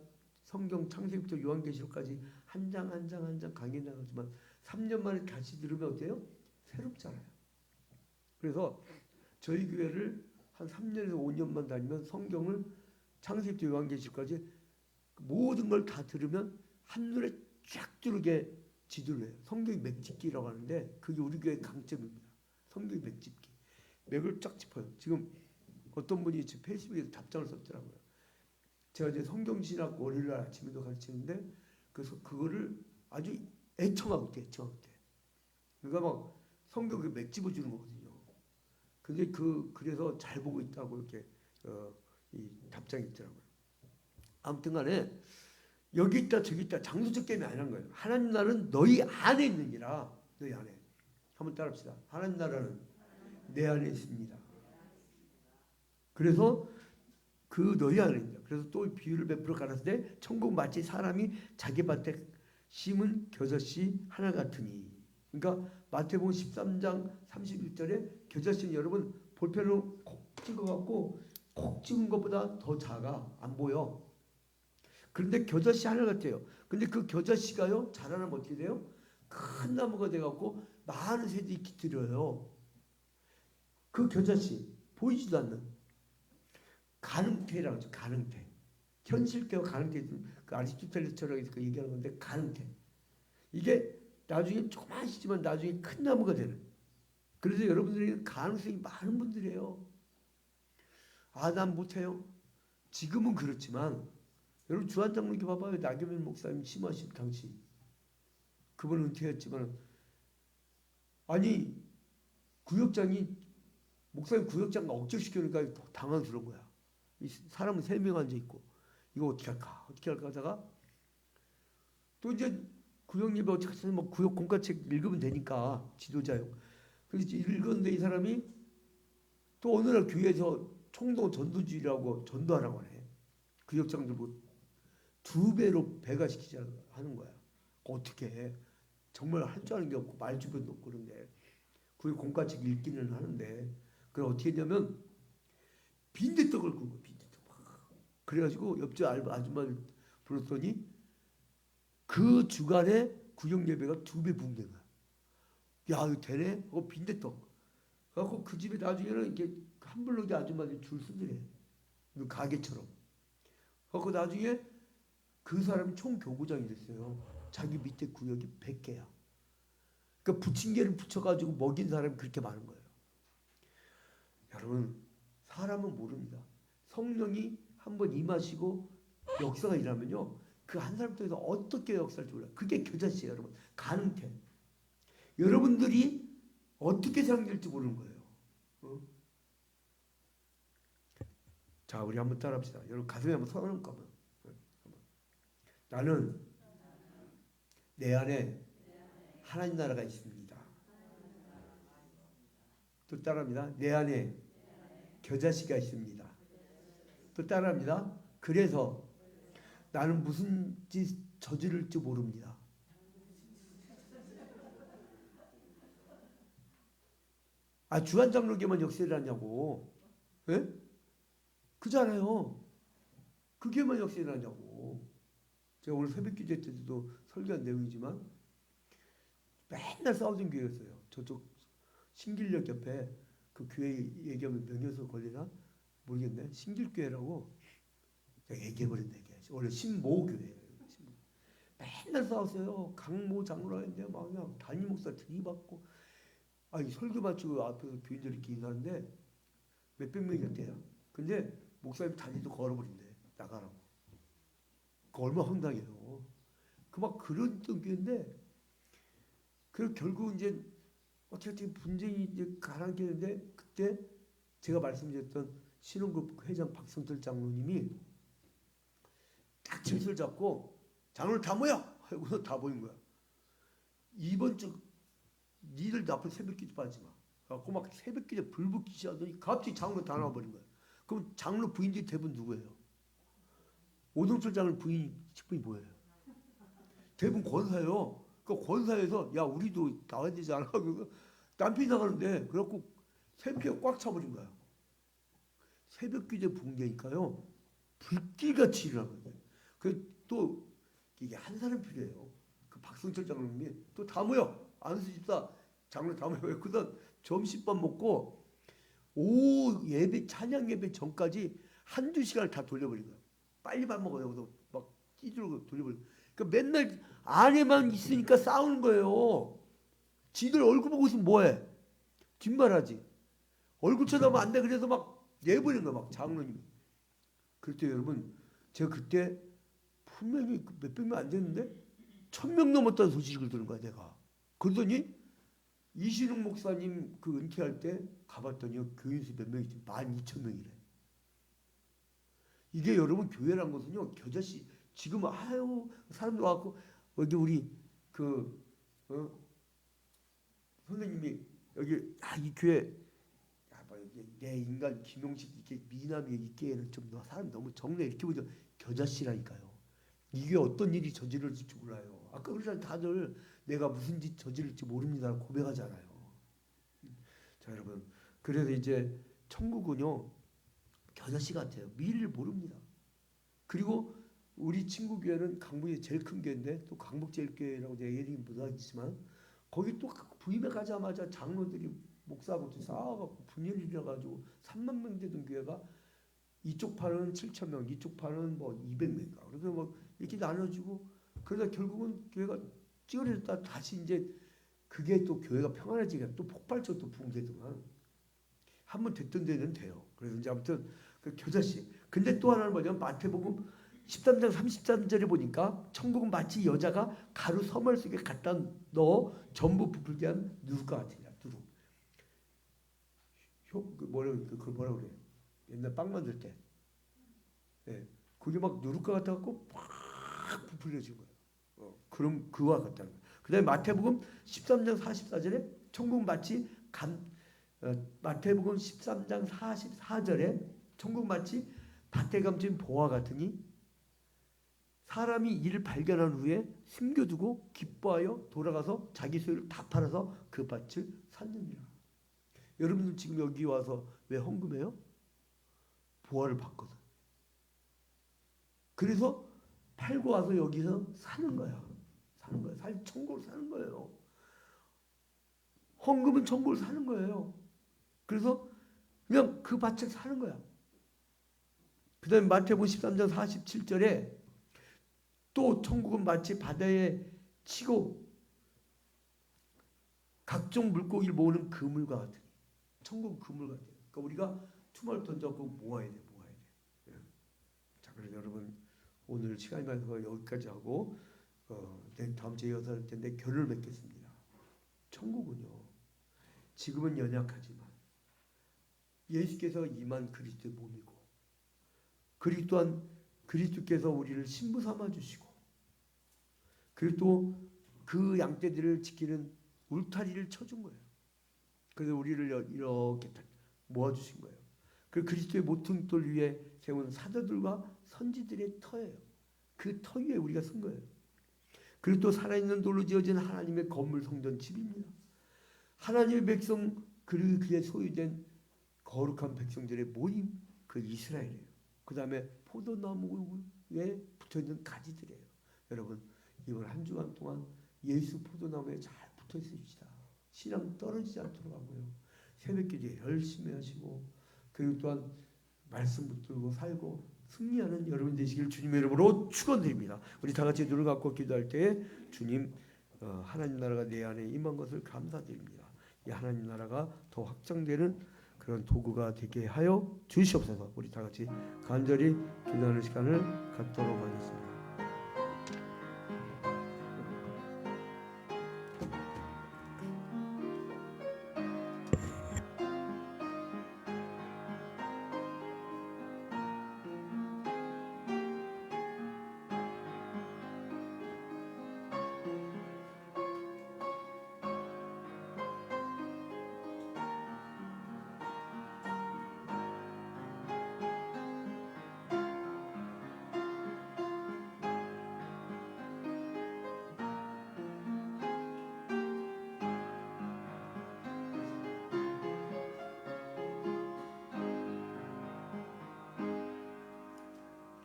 성경 창세기부터 요한계시록까지 한 장 한 장 한 장 강의 나가지만 3년 만에 다시 들으면 어때요? 새롭잖아요. 그래서 저희 교회를 한 3년에서 5년만 다니면 성경을 창세기부터 요한계시록까지 모든 걸 다 들으면 한눈에 쫙 들게 지도를 해요. 성경이 맥짚기라고 하는데 그게 우리 교회의 강점입니다. 성경이 맥짚기. 맥을 쫙 짚어요. 지금 어떤 분이 제 페이스북에 답장을 썼더라고요. 제가 이제 성경신학 월요일 날 아침에도 가르치는데 그래서 그거를 아주 애청하고 있대. 그러니까 막 성경을 맥집어 주는 거거든요. 근데 그래서 잘 보고 있다고 이렇게 이 답장이 있더라고요. 아무튼간에 여기 있다 저기 있다 장수적 개념이 아니란 거예요. 하나님 나라는 너희 안에 있느니라. 너희 안에. 한번 따라합시다. 하나님 나라는 내 안에 있습니다. 그래서 그 너희 안에 있다. 그래서 또 비유를 베풀어 가라사대 때 천국 마치 사람이 자기 밭에 심은 겨자씨 하나 같으니. 그러니까 마태복음 13장 31절에 겨자씨는 여러분 볼펜으로 콕 찍어갖고 콕 찍은 것보다 더 작아. 안 보여. 그런데 겨자씨 하나 같아요. 근데 그 겨자씨가요 자라나면 어떻게 돼요? 큰 나무가 돼갖고 많은 새들이 깃들여요. 그 겨자씨 보이지도 않는 가능태라고 하죠. 가능태. 현실태와 가능태. 그 아리스토텔레스 철학에서 그 얘기하는 건데 가능태. 이게 나중에 조그마시지만 나중에 큰 나무가 되는. 그래서 여러분들이 가능성이 많은 분들이에요. 아, 난 못해요. 지금은 그렇지만 여러분 주한장로교 봐봐요. 나경원 목사님 심하신 당시. 그분은 은퇴했지만 아니 구역장이 목사님 구역장 억제시키니까 당황스러운 거야. 이 사람은 3명 앉아 있고 이거 어떻게 할까 하다가 또 이제 구역 예배 어떻게 해서 뭐 구역 공과책 읽으면 되니까 지도자요. 그래서 읽었는데 이 사람이 또 어느 날 교회에서 총동 전도주의라고 전도하라고 하네. 구역장들 뭐 2배로 배가시키자 하는 거야. 어떻게 해? 정말 할 줄 아는 게 없고 말주변도 없고 그런데 구역 공과책 읽기는 하는데 그걸 어떻게 했냐면 빈대떡을 굴고 빈대떡 그래가지고 옆집 아줌마를 불렀더니 그 주간에 구역 예배가 2배 부흥된 거야. 야 이거 되네? 빈대떡. 그래갖고 그 집에 나중에는 이렇게 한 블록의 아줌마들이 줄 서더래. 가게처럼. 그래갖고 나중에 그 사람이 총교구장이 됐어요. 자기 밑에 구역이 100개야. 그러니까 부침개를 붙여가지고 먹인 사람이 그렇게 많은 거예요. 여러분 사람은 모릅니다. 성령이 한번 임하시고 역사가 일하면요. 그 한 사람 통해서 어떻게 역사를 몰라요. 그게 겨자씨예요. 여러분. 가능태. 여러분들이 어떻게 생각될지 모르는 거예요. 자 우리 한번 따라합시다. 여러분 가슴에 한번 손을 얹고 나는 내 안에 하나님 나라가 있습니다. 또 따라합니다. 내 안에 겨자씨가 있습니다. 또 따라합니다. 그래서 나는 무슨 짓 저지를지 모릅니다. 주한 장로교만 역사를 하냐고. 예? 그잖아요. 그 교회만 역사를 하냐고. 제가 오늘 새벽기도 때도 설교한 내용이지만 맨날 싸우던 교회였어요. 저쪽 신길역 옆에 그 교회 얘기하면 명예훼손 걸리나? 모르겠네. 신길교회라고 내가 얘기해버렸네. 원래 신모교회예요. 맨날 싸웠어요. 강모 장로라 했는데 막 그냥 담임 목사 들이받고 이 설교 마치고 앞에서 교인들이 이렇게 인사하는데 몇백 명이었대요. 근데 목사님 다리도 걸어버린대. 나가라고. 그 얼마나 황당해요. 그 막 그런 교회인데 그리고 결국 이제 어떻게 분쟁이 이제 가라앉겠는데 그때 제가 말씀드렸던 신혼급 회장 박성철 장로님이 딱 질서를 잡고 장로를 다 모여! 하고 다 모인 거야. 이번 주 니들 나쁜 새벽기도 빠지지 마. 그래갖고 막 새벽기도 불 붙기 시작하더니 갑자기 장로 다 나와버린 거야. 그럼 장로 부인들이 대부분 누구예요? 오동철 장로 부인 식분이 뭐예요? 대부분 권사예요. 그 권사에서 야 우리도 나와야 되지 않아? 남편이 나가는데 그래갖고 새벽기가 꽉 차버린 거야. 새벽기도 붕괴니까요. 불길같이 일어나는 거예요. 또 이게 한 사람 필요해요. 그 박성철 장로님이 또 다 모여. 안수 집사 장로 다 모여. 그다음 점심밥 먹고 오후 예배 찬양 예배 전까지 한두 시간을 다 돌려버린 거야. 빨리 밥 먹어요. 그래서 막 찌들고 돌려버리고. 그러니까 맨날 안에만 있으니까 싸우는 거예요. 지들 얼굴 보고 있으면 뭐해? 뒷말하지. 얼굴 쳐다보면 안 돼. 그래서 막 내버리는 거야. 막 장로님이. 그때 여러분 제가 그때 분명히 몇백 명 안 됐는데 1000명 넘었다는 소식을 들은 거야 내가. 그러더니 이신웅 목사님 그 은퇴할 때 가봤더니 교인 수 몇 명이지? 12,000명이래. 이게 여러분 교회란 것은요 겨자씨 지금 사람들 와갖고 여기 우리 선생님이 여기 이 교회 내 인간 김용식 이렇게 미남이 있기에는 좀 사람 너무 적네 이렇게 보죠. 겨자씨라니까요. 이게 어떤 일이 저지를지 몰라요. 아까 그러잖아요. 다들 내가 무슨 짓 저지를지 모릅니다 고백하잖아요. 자 여러분 그래서 이제 천국은요 겨자씨 같아요. 미래를 모릅니다. 그리고 우리 친구 교회는 강북이 제일 큰 교회인데 또 강북제일교회라고 제가 얘기 못하겠지만 거기 또 부임에 가자마자 장로들이 목사하고 싸워갖고 분열이 일어나가지고 3만 명 되던 교회가 이쪽 판은 7,000명, 이쪽 판은 뭐 200명인가. 그래서 뭐 이렇게 나눠지고 그러다 결국은 교회가 찌그러졌다 다시 이제 그게 또 교회가 평안해지니까 또 폭발적으로 또 붕괴되더만 한번 됐던 데는 돼요. 그래서 이제 아무튼 그 겨자씨. 근데 또 하나는 뭐냐면 마태복음 13장 33절에 보니까 천국은 마치 여자가 가루 서멀 속에 갖다 넣어 전부 부풀게 한 누룩과 같으냐. 누룩. 그걸 뭐라 그래요? 옛날 빵 만들 때. 예. 그게 막 누를 것 같아갖고 팍 부풀려진 거예요. 그럼 그와 같다는 거예요. 그 다음에 마태복음 13장 44절에 천국 마치 마태복음 13장 44절에 천국 마치 밭에 감진 보화 같으니 사람이 이를 발견한 후에 숨겨두고 기뻐하여 돌아가서 자기 소유를 다 팔아서 그 밭을 샀느니라. 여러분들 지금 여기 와서 왜 헌금해요? 보화를 받거든. 그래서 팔고 와서 여기서 사는 거야. 사는 거야. 천국을 사는 거예요. 헌금은 천국을 사는 거예요. 그래서 그냥 그 밭을 사는 거야. 그 다음에 마태복음 13장 47절에 또 천국은 마치 바다에 치고 각종 물고기를 모으는 그물과 같으니 천국은 그물 같아요. 그러니까 우리가 투마를 던져서 모아야 돼. 예. 자, 그래서 여러분 오늘 시간이 많아서 여기까지 하고 다음 주에 이어서 할 텐데 결론을 맺겠습니다. 천국은요. 지금은 연약하지만 예수께서 임한 그리스도의 몸이고 그리고 또한 그리스도께서 우리를 신부 삼아 주시고 그리고 또 그 양떼들을 지키는 울타리를 쳐준 거예요. 그래서 우리를 이렇게 모아주신 거예요. 그 그리스도의 모퉁돌 위에 세운 사도들과 선지들의 터예요. 그 터 위에 우리가 쓴 거예요. 그리고 또 살아있는 돌로 지어진 하나님의 건물 성전 집입니다. 하나님의 백성 그리고 그의 소유된 거룩한 백성들의 모임 그 이스라엘이에요. 그 다음에 포도나무에 붙어있는 가지들이에요. 여러분 이번 한 주간 동안 예수 포도나무에 잘 붙어 있읍시다. 신앙 떨어지지 않도록 하고요. 새벽기도에 열심히 하시고 그리고 또한 말씀 붙들고 살고 승리하는 여러분 되시길 주님의 이름으로 축원드립니다. 우리 다 같이 눈을 감고 기도할 때 주님 하나님 나라가 내 안에 임한 것을 감사드립니다. 이 하나님 나라가 더 확장되는 그런 도구가 되게 하여 주시옵소서. 우리 다 같이 간절히 기도하는 시간을 갖도록 하겠습니다.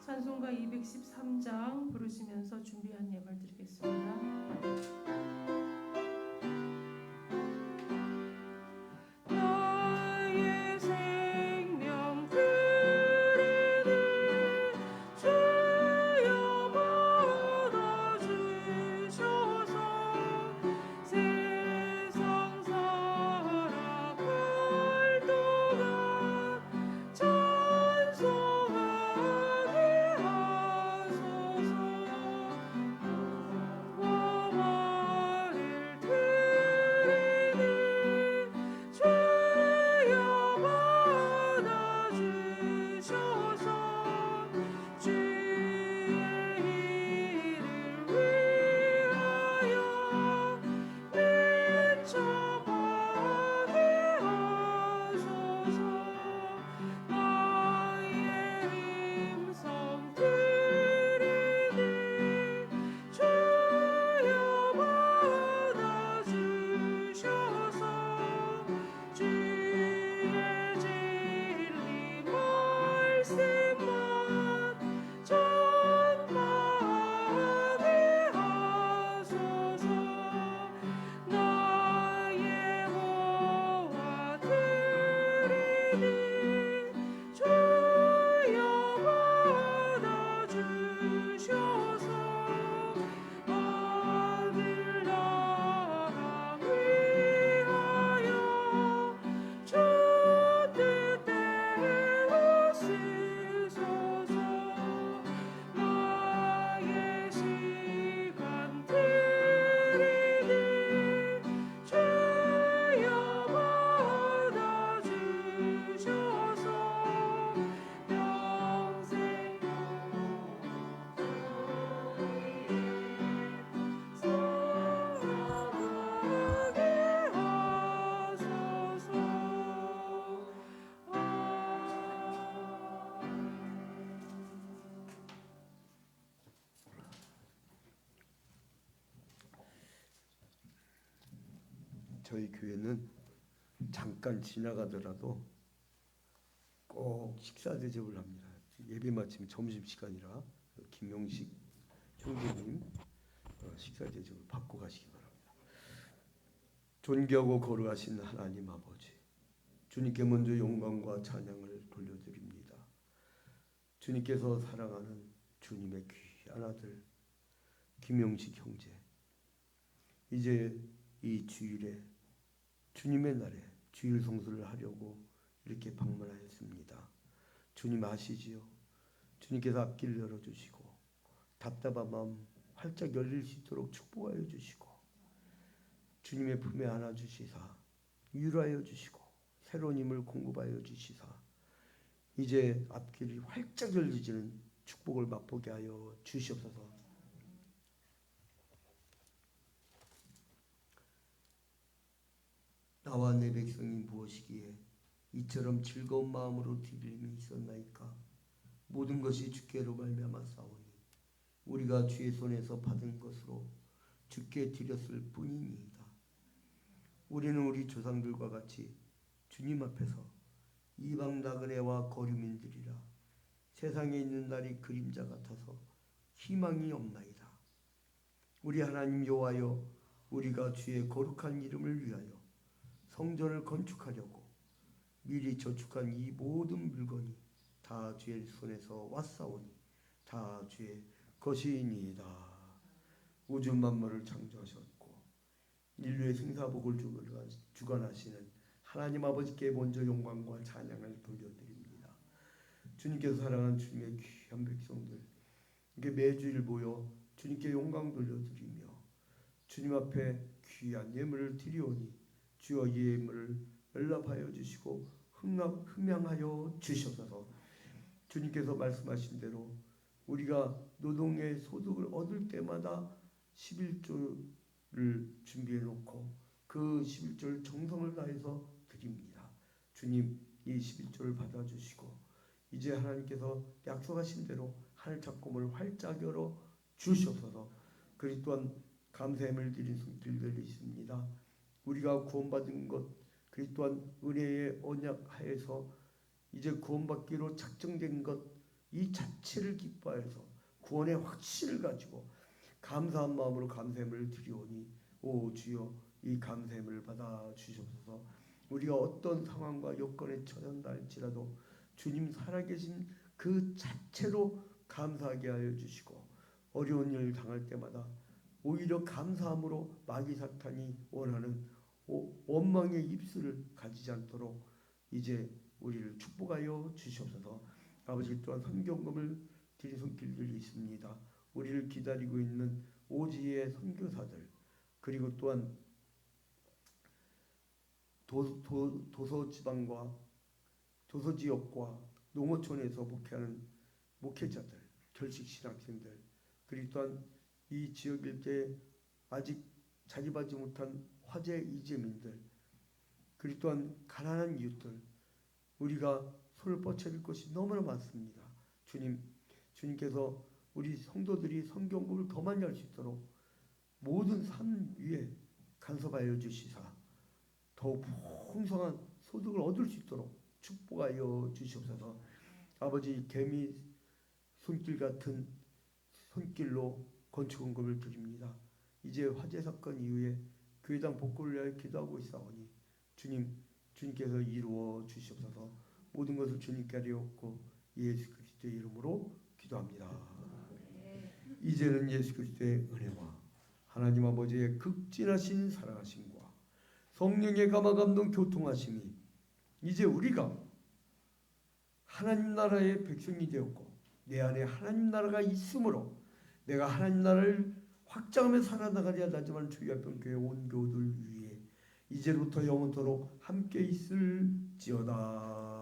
찬송가 213장 부르시면서 준비한 예물 드리겠습니다. 나의 생명 드리니 주여 받아주셔서 세상 살아갈 동안 찬송하게 하소서. 영원한 저희 교회는 잠깐 지나가더라도 꼭 식사 대접을 합니다. 예배 마치면 점심 시간이라 김용식 형제님 식사 대접을 받고 가시기 바랍니다. 존귀하고 거룩하신 하나님 아버지, 주님께 먼저 영광과 찬양을 돌려드립니다. 주님께서 사랑하는 주님의 귀한 아들 김용식 형제, 이제 이 주일에 주님의 날에 주일 성수를 하려고 이렇게 방문하였습니다. 주님 아시지요? 주님께서 앞길 열어주시고 답답한 마음 활짝 열릴 수 있도록 축복하여 주시고 주님의 품에 안아주시사 위로하여 주시고 새로운 힘을 공급하여 주시사 이제 앞길이 활짝 열리지는 축복을 맛보게 하여 주시옵소서. 나와 내 백성이 무엇이기에 이처럼 즐거운 마음으로 드림이 있었나이까. 모든 것이 주께로 말미암아 싸우니 우리가 주의 손에서 받은 것으로 주께 드렸을 뿐이니이다. 우리는 우리 조상들과 같이 주님 앞에서 이방 나그네와 거류민들이라 세상에 있는 날이 그림자 같아서 희망이 없나이다. 우리 하나님 여호와여, 우리가 주의 거룩한 이름을 위하여 성전을 건축하려고 미리 저축한 이 모든 물건이 다 주의 손에서 왔사오니 다 주의 것이니이다. 우주 만물을 창조하셨고 인류의 생사복을 주관하시는 하나님 아버지께 먼저 영광과 찬양을 돌려드립니다. 주님께서 사랑하는 주님의 귀한 백성들, 이게 매주일 모여 주님께 영광 돌려드리며 주님 앞에 귀한 예물을 드리오니 주여 이 예물을 연락하여 주시고 흠양하여 주시옵소서. 주님께서 말씀하신 대로 우리가 노동의 소득을 얻을 때마다 11조를 준비해 놓고 그 11조를 정성을 다해서 드립니다. 주님 이 11조를 받아주시고 이제 하나님께서 약속하신 대로 하늘 작품을 활짝 열어 주시옵소서. 그리고 또한 감사함을 드린 손길들이 있습니다. 우리가 구원받은 것, 그리고 또한 은혜의 언약하에서 이제 구원받기로 작정된 것, 이 자체를 기뻐해서 구원의 확신을 가지고 감사한 마음으로 감사함을 드리오니 오 주여 이 감사함을 받아 주시옵소서. 우리가 어떤 상황과 여건에 처한다 할지라도 주님 살아계신 그 자체로 감사하게 하여 주시고 어려운 일을 당할 때마다 오히려 감사함으로 마귀 사탄이 원하는 원망의 입술을 가지지 않도록 이제 우리를 축복하여 주시옵소서. 아버지 또한 선경금을 드린 손길들이 있습니다. 우리를 기다리고 있는 오지의 선교사들, 그리고 또한 도서지방과 도서지역과 농어촌에서 목회하는 목회자들, 결식신학생들, 그리고 또한 이 지역 일대에 아직 자립하지 못한 화재 이재민들, 그리고 또한 가난한 이웃들, 우리가 손을 뻗쳐줄 것이 너무나 많습니다. 주님께서 우리 성도들이 성경공부를 더 많이 할 수 있도록 모든 삶 위에 간섭하여 주시사 더욱 풍성한 소득을 얻을 수 있도록 축복하여 주시옵소서. 아버지 개미 손길 같은 손길로 건축헌금을 드립니다. 이제 화재 사건 이후에 교회당 복구를 위하여 기도하고 있사오니 주님께서 이루어 주시옵소서. 모든 것을 주님께 하리옵고 예수 그리스도의 이름으로 기도합니다. 이제는 예수 그리스도의 은혜와 하나님 아버지의 극진하신 사랑하심과 성령의 감화 감동 교통하심이 이제 우리가 하나님 나라의 백성이 되었고 내 안에 하나님 나라가 있으므로 내가 하나님 나라를 확장하며 살아나가려 하지만 주의합병교회 온 교우들 위해 이제부터 영원토록 함께 있을지어다.